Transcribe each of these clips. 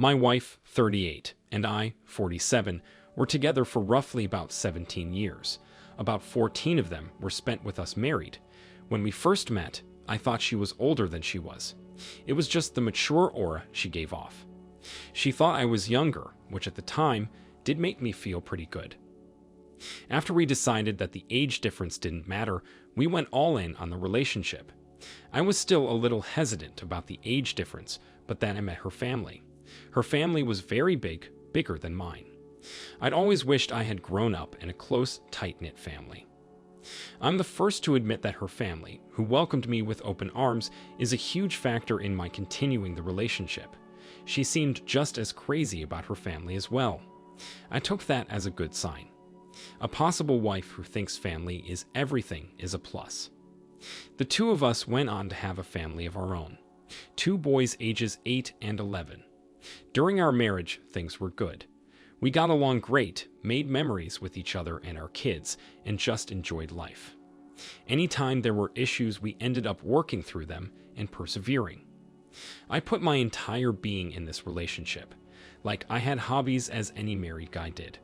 My wife, 38, and I, 47, were together for roughly about 17 years. About 14 of them were spent with us married. When we first met, I thought she was older than she was. It was just the mature aura she gave off. She thought I was younger, which at the time did make me feel pretty good. After we decided that the age difference didn't matter, we went all in on the relationship. I was still a little hesitant about the age difference, but then I met her family. Her family was very big, bigger than mine. I'd always wished I had grown up in a close, tight-knit family. I'm the first to admit that her family, who welcomed me with open arms, is a huge factor in my continuing the relationship. She seemed just as crazy about her family as well. I took that as a good sign. A possible wife who thinks family is everything is a plus. The two of us went on to have a family of our own. 2 boys ages 8 and 11. During our marriage, things were good. We got along great, made memories with each other and our kids, and just enjoyed life. Anytime there were issues, we ended up working through them and persevering. I put my entire being in this relationship, like I had hobbies as any married guy did.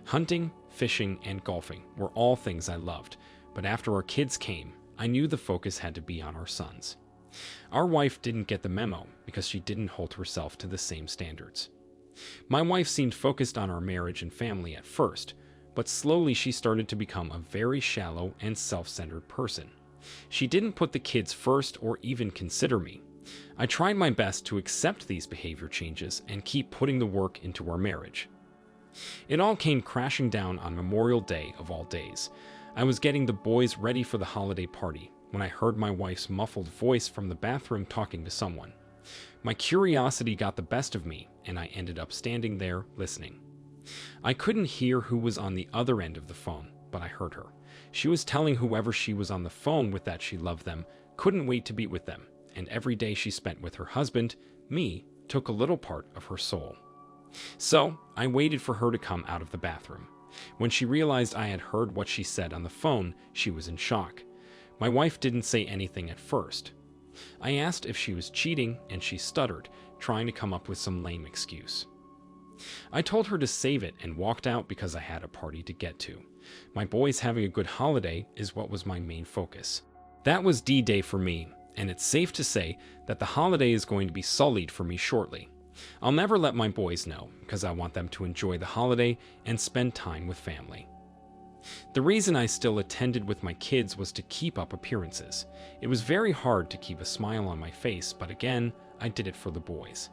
Hunting, fishing, and golfing were all things I loved, but after our kids came, I knew the focus had to be on our sons. Our wife didn't get the memo because she didn't hold herself to the same standards. My wife seemed focused on our marriage and family at first, but slowly she started to become a very shallow and self-centered person. She didn't put the kids first or even consider me. I tried my best to accept these behavior changes and keep putting the work into our marriage. It all came crashing down on Memorial Day of all days. I was getting the boys ready for the holiday party when I heard my wife's muffled voice from the bathroom talking to someone. My curiosity got the best of me, and I ended up standing there listening. I couldn't hear who was on the other end of the phone, but I heard her. She was telling whoever she was on the phone with that she loved them, couldn't wait to be with them, and every day she spent with her husband, me, took a little part of her soul. So, I waited for her to come out of the bathroom. When she realized I had heard what she said on the phone, she was in shock. My wife didn't say anything at first. I asked if she was cheating, and she stuttered, trying to come up with some lame excuse. I told her to save it and walked out because I had a party to get to. My boys having a good holiday is what was my main focus. That was D-Day for me, and it's safe to say that the holiday is going to be sullied for me shortly. I'll never let my boys know because I want them to enjoy the holiday and spend time with family. The reason I still attended with my kids was to keep up appearances. It was very hard to keep a smile on my face, but again, I did it for the boys.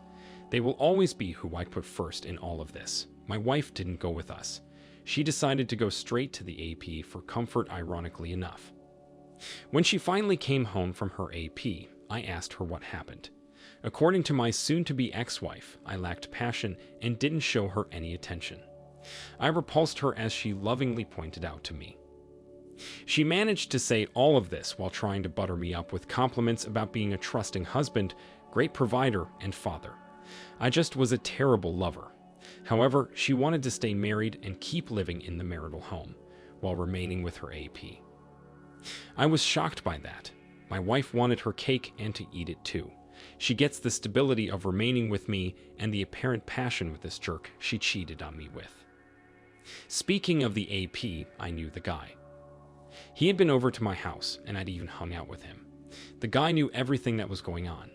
They will always be who I put first in all of this. My wife didn't go with us. She decided to go straight to the AP for comfort, ironically enough. When she finally came home from her AP, I asked her what happened. According to my soon-to-be ex-wife, I lacked passion and didn't show her any attention. I repulsed her, as she lovingly pointed out to me. She managed to say all of this while trying to butter me up with compliments about being a trusting husband, great provider, and father. I just was a terrible lover. However, she wanted to stay married and keep living in the marital home, while remaining with her AP. I was shocked by that. My wife wanted her cake and to eat it too. She gets the stability of remaining with me and the apparent passion with this jerk she cheated on me with. Speaking of the AP, I knew the guy. He had been over to my house, and I'd even hung out with him. The guy knew everything that was going on.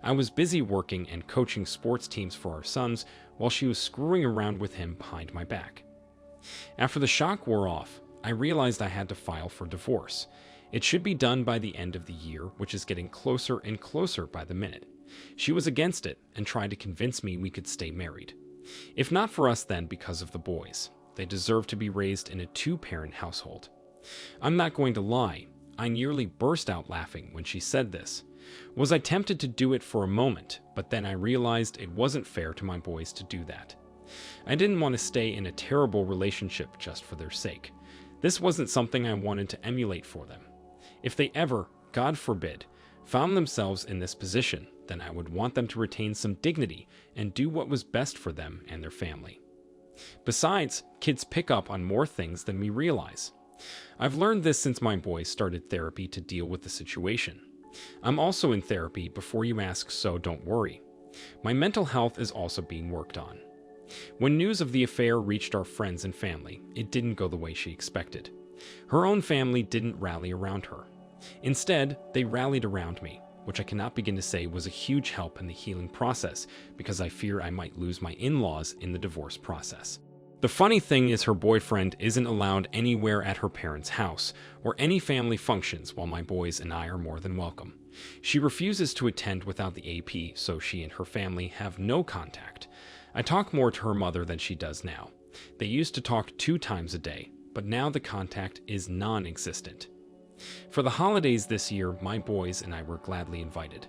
I was busy working and coaching sports teams for our sons while she was screwing around with him behind my back. After the shock wore off, I realized I had to file for divorce. It should be done by the end of the year, which is getting closer and closer by the minute. She was against it and tried to convince me we could stay married. If not for us, then because of the boys. They deserve to be raised in a 2-parent household. I'm not going to lie, I nearly burst out laughing when she said this. Was I tempted to do it for a moment, but then I realized it wasn't fair to my boys to do that. I didn't want to stay in a terrible relationship just for their sake. This wasn't something I wanted to emulate for them. If they ever, God forbid, found themselves in this position, then I would want them to retain some dignity and do what was best for them and their family. Besides, kids pick up on more things than we realize. I've learned this since my boys started therapy to deal with the situation. I'm also in therapy, before you ask, so don't worry. My mental health is also being worked on. When news of the affair reached our friends and family, it didn't go the way she expected. Her own family didn't rally around her. Instead, they rallied around me, which I cannot begin to say was a huge help in the healing process because I fear I might lose my in-laws in the divorce process. The funny thing is her boyfriend isn't allowed anywhere at her parents' house or any family functions while my boys and I are more than welcome. She refuses to attend without the AP, so she and her family have no contact. I talk more to her mother than she does now. They used to talk 2 times a day, but now the contact is non-existent. For the holidays this year, my boys and I were gladly invited.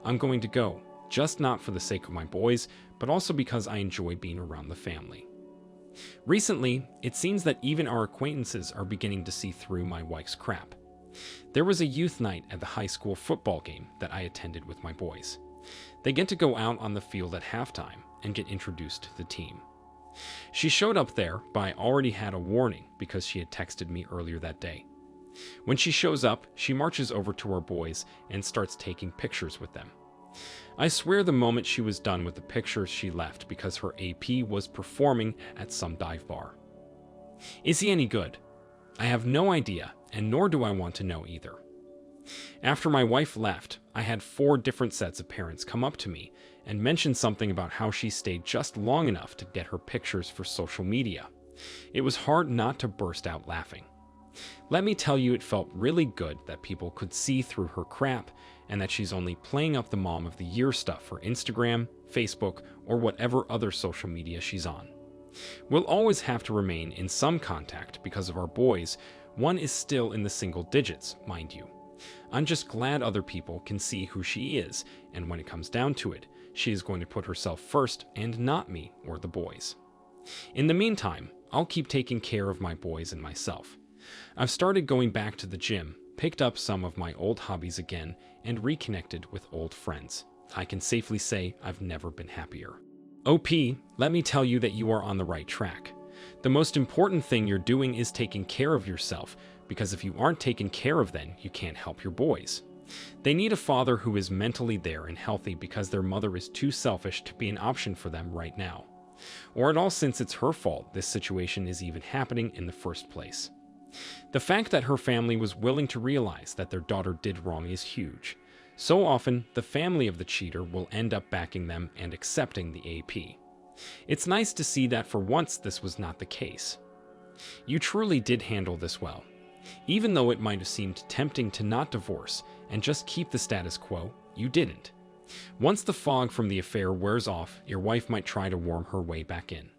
I'm going to go, just not for the sake of my boys, but also because I enjoy being around the family. Recently, it seems that even our acquaintances are beginning to see through my wife's crap. There was a youth night at the high school football game that I attended with my boys. They get to go out on the field at halftime and get introduced to the team. She showed up there, but I already had a warning because she had texted me earlier that day. When she shows up, she marches over to our boys and starts taking pictures with them. I swear the moment she was done with the pictures, she left because her AP was performing at some dive bar. Is he any good? I have no idea, and nor do I want to know either. After my wife left, I had 4 different sets of parents come up to me and mention something about how she stayed just long enough to get her pictures for social media. It was hard not to burst out laughing. Let me tell you, it felt really good that people could see through her crap and that she's only playing up the Mom of the Year stuff for Instagram, Facebook, or whatever other social media she's on. We'll always have to remain in some contact because of our boys. One is still in the single digits, mind you. I'm just glad other people can see who she is, and when it comes down to it, she is going to put herself first and not me or the boys. In the meantime, I'll keep taking care of my boys and myself. I've started going back to the gym, picked up some of my old hobbies again, and reconnected with old friends. I can safely say I've never been happier. OP, let me tell you that you are on the right track. The most important thing you're doing is taking care of yourself, because if you aren't taken care of, then you can't help your boys. They need a father who is mentally there and healthy because their mother is too selfish to be an option for them right now. Or at all, since it's her fault this situation is even happening in the first place. The fact that her family was willing to realize that their daughter did wrong is huge. So often, the family of the cheater will end up backing them and accepting the AP. It's nice to see that for once this was not the case. You truly did handle this well. Even though it might have seemed tempting to not divorce and just keep the status quo, you didn't. Once the fog from the affair wears off, your wife might try to worm her way back in.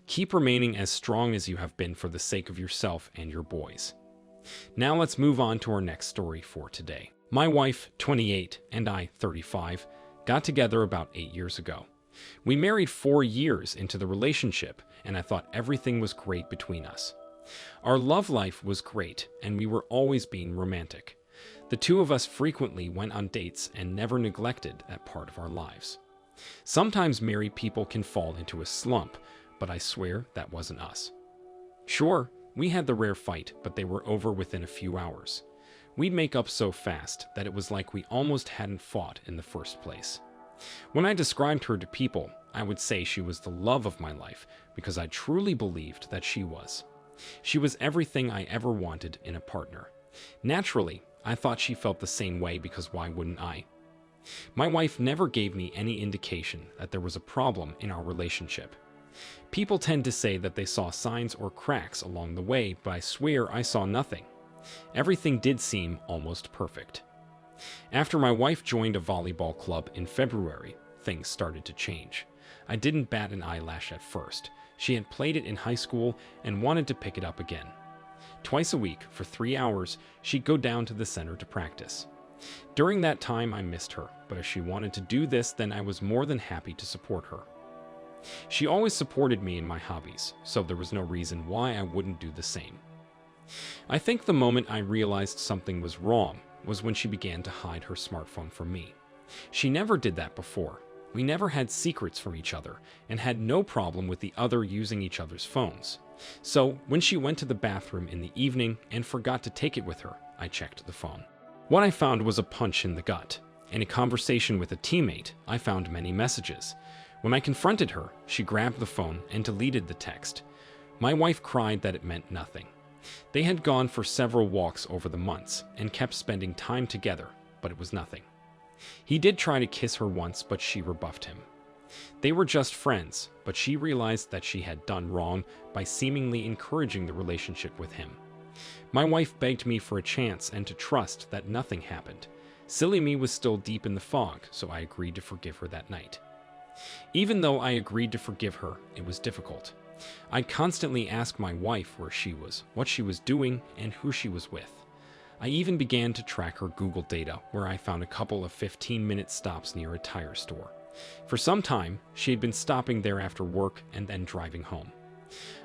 Keep remaining as strong as you have been for the sake of yourself and your boys. Now let's move on to our next story for today. My wife, 28, and I, 35, got together about 8 years ago. We married 4 years into the relationship, and I thought everything was great between us. Our love life was great, and we were always being romantic. The 2 of us frequently went on dates and never neglected that part of our lives. Sometimes married people can fall into a slump, but I swear that wasn't us. Sure, we had the rare fight, but they were over within a few hours. We'd make up so fast that it was like we almost hadn't fought in the first place. When I described her to people, I would say she was the love of my life because I truly believed that she was. She was everything I ever wanted in a partner. Naturally, I thought she felt the same way because why wouldn't I? My wife never gave me any indication that there was a problem in our relationship. People tend to say that they saw signs or cracks along the way, but I swear I saw nothing. Everything did seem almost perfect. After my wife joined a volleyball club in February, things started to change. I didn't bat an eyelash at first. She had played it in high school and wanted to pick it up again. Twice a week, for 3 hours, she'd go down to the center to practice. During that time, I missed her, but if she wanted to do this, then I was more than happy to support her. She always supported me in my hobbies, so there was no reason why I wouldn't do the same. I think the moment I realized something was wrong was when she began to hide her smartphone from me. She never did that before. We never had secrets from each other and had no problem with the other using each other's phones. So when she went to the bathroom in the evening and forgot to take it with her, I checked the phone. What I found was a punch in the gut. In a conversation with a teammate, I found many messages. When I confronted her, she grabbed the phone and deleted the text. My wife cried that it meant nothing. They had gone for several walks over the months and kept spending time together, but it was nothing. He did try to kiss her once, but she rebuffed him. They were just friends, but she realized that she had done wrong by seemingly encouraging the relationship with him. My wife begged me for a chance and to trust that nothing happened. Silly me was still deep in the fog, so I agreed to forgive her that night. Even though I agreed to forgive her, it was difficult. I'd constantly ask my wife where she was, what she was doing, and who she was with. I even began to track her Google data, where I found a couple of 15-minute stops near a tire store. For some time, she had been stopping there after work and then driving home.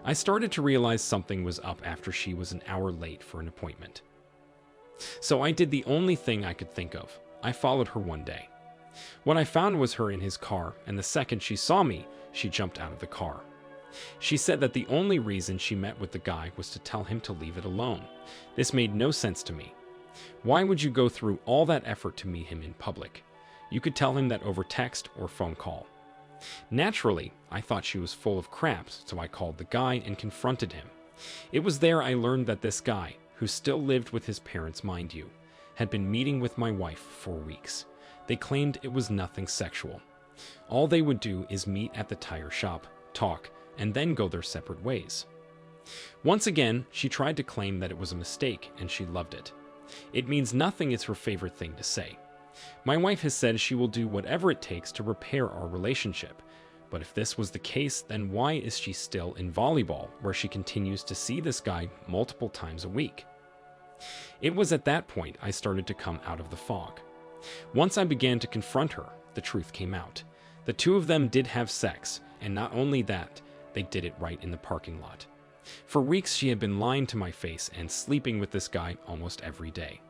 I started to realize something was up after she was an hour late for an appointment. So I did the only thing I could think of. I followed her one day. What I found was her in his car, and the second she saw me, she jumped out of the car. She said that the only reason she met with the guy was to tell him to leave it alone. This made no sense to me. Why would you go through all that effort to meet him in public? You could tell him that over text or phone call. Naturally, I thought she was full of crap, so I called the guy and confronted him. It was there I learned that this guy, who still lived with his parents, mind you, had been meeting with my wife for weeks. They claimed it was nothing sexual. All they would do is meet at the tire shop, talk, and then go their separate ways. Once again, she tried to claim that it was a mistake and she loved it. It means nothing is her favorite thing to say. My wife has said she will do whatever it takes to repair our relationship. But if this was the case, then why is she still in volleyball, where she continues to see this guy multiple times a week? It was at that point I started to come out of the fog. Once I began to confront her, the truth came out. The two of them did have sex, and not only that, they did it right in the parking lot. For weeks she had been lying to my face and sleeping with this guy almost every day.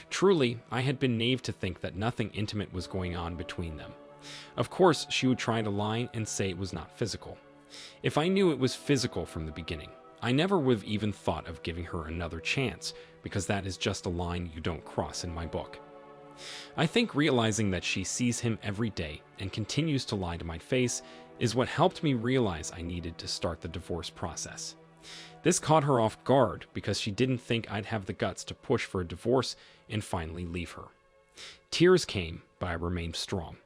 Truly, I had been naive to think that nothing intimate was going on between them. Of course, she would try to lie and say it was not physical. If I knew it was physical from the beginning, I never would have even thought of giving her another chance, because that is just a line you don't cross in my book. I think realizing that she sees him every day and continues to lie to my face is what helped me realize I needed to start the divorce process. This caught her off guard because she didn't think I'd have the guts to push for a divorce and finally leave her. Tears came, but I remained strong.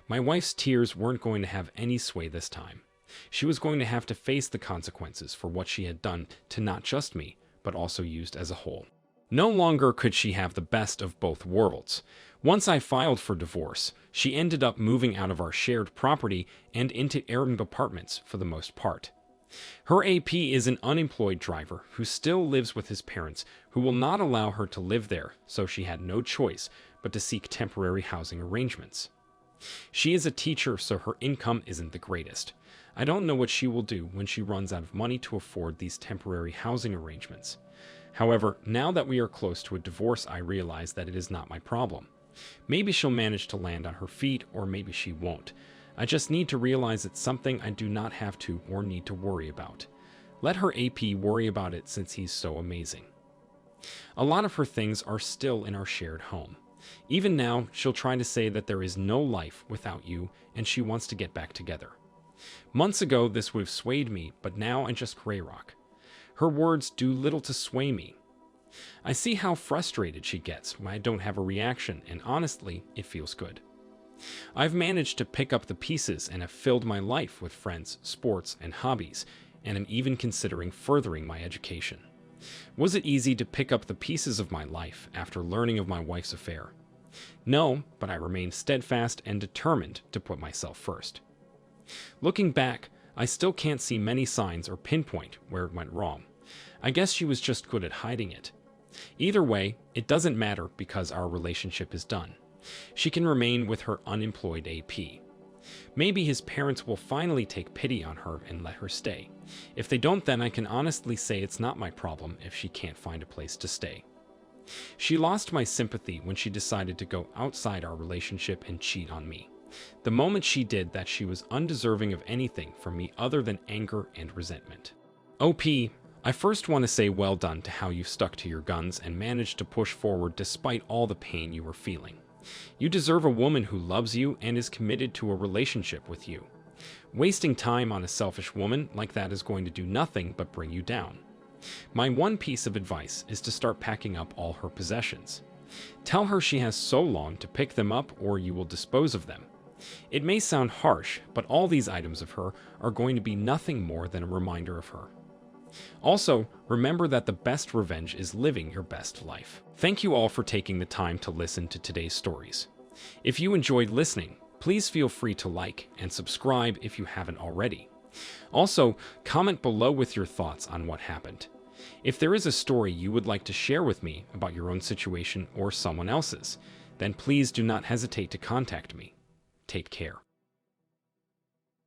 My wife's tears weren't going to have any sway this time. She was going to have to face the consequences for what she had done to not just me, but also used as a whole. No longer could she have the best of both worlds. Once I filed for divorce, she ended up moving out of our shared property and into Airbnb apartments for the most part. Her AP is an unemployed driver who still lives with his parents, who will not allow her to live there, so she had no choice but to seek temporary housing arrangements. She is a teacher, so her income isn't the greatest. I don't know what she will do when she runs out of money to afford these temporary housing arrangements. However, now that we are close to a divorce, I realize that it is not my problem. Maybe she'll manage to land on her feet, or maybe she won't. I just need to realize it's something I do not have to or need to worry about. Let her AP worry about it since he's so amazing. A lot of her things are still in our shared home. Even now, she'll try to say that there is no life without you and she wants to get back together. Months ago, this would have swayed me, but now I just cray rock. Her words do little to sway me. I see how frustrated she gets when I don't have a reaction, and honestly, it feels good. I've managed to pick up the pieces and have filled my life with friends, sports, and hobbies, and am even considering furthering my education. Was it easy to pick up the pieces of my life after learning of my wife's affair? No, but I remained steadfast and determined to put myself first. Looking back, I still can't see many signs or pinpoint where it went wrong. I guess she was just good at hiding it. Either way, it doesn't matter because our relationship is done. She can remain with her unemployed AP. Maybe his parents will finally take pity on her and let her stay. If they don't, then I can honestly say it's not my problem if she can't find a place to stay. She lost my sympathy when she decided to go outside our relationship and cheat on me. The moment she did that, she was undeserving of anything from me other than anger and resentment. OP, I first want to say well done to how you stuck to your guns and managed to push forward despite all the pain you were feeling. You deserve a woman who loves you and is committed to a relationship with you. Wasting time on a selfish woman like that is going to do nothing but bring you down. My one piece of advice is to start packing up all her possessions. Tell her she has so long to pick them up or you will dispose of them. It may sound harsh, but all these items of her are going to be nothing more than a reminder of her. Also, remember that the best revenge is living your best life. Thank you all for taking the time to listen to today's stories. If you enjoyed listening, please feel free to like and subscribe if you haven't already. Also, comment below with your thoughts on what happened. If there is a story you would like to share with me about your own situation or someone else's, then please do not hesitate to contact me. Take care.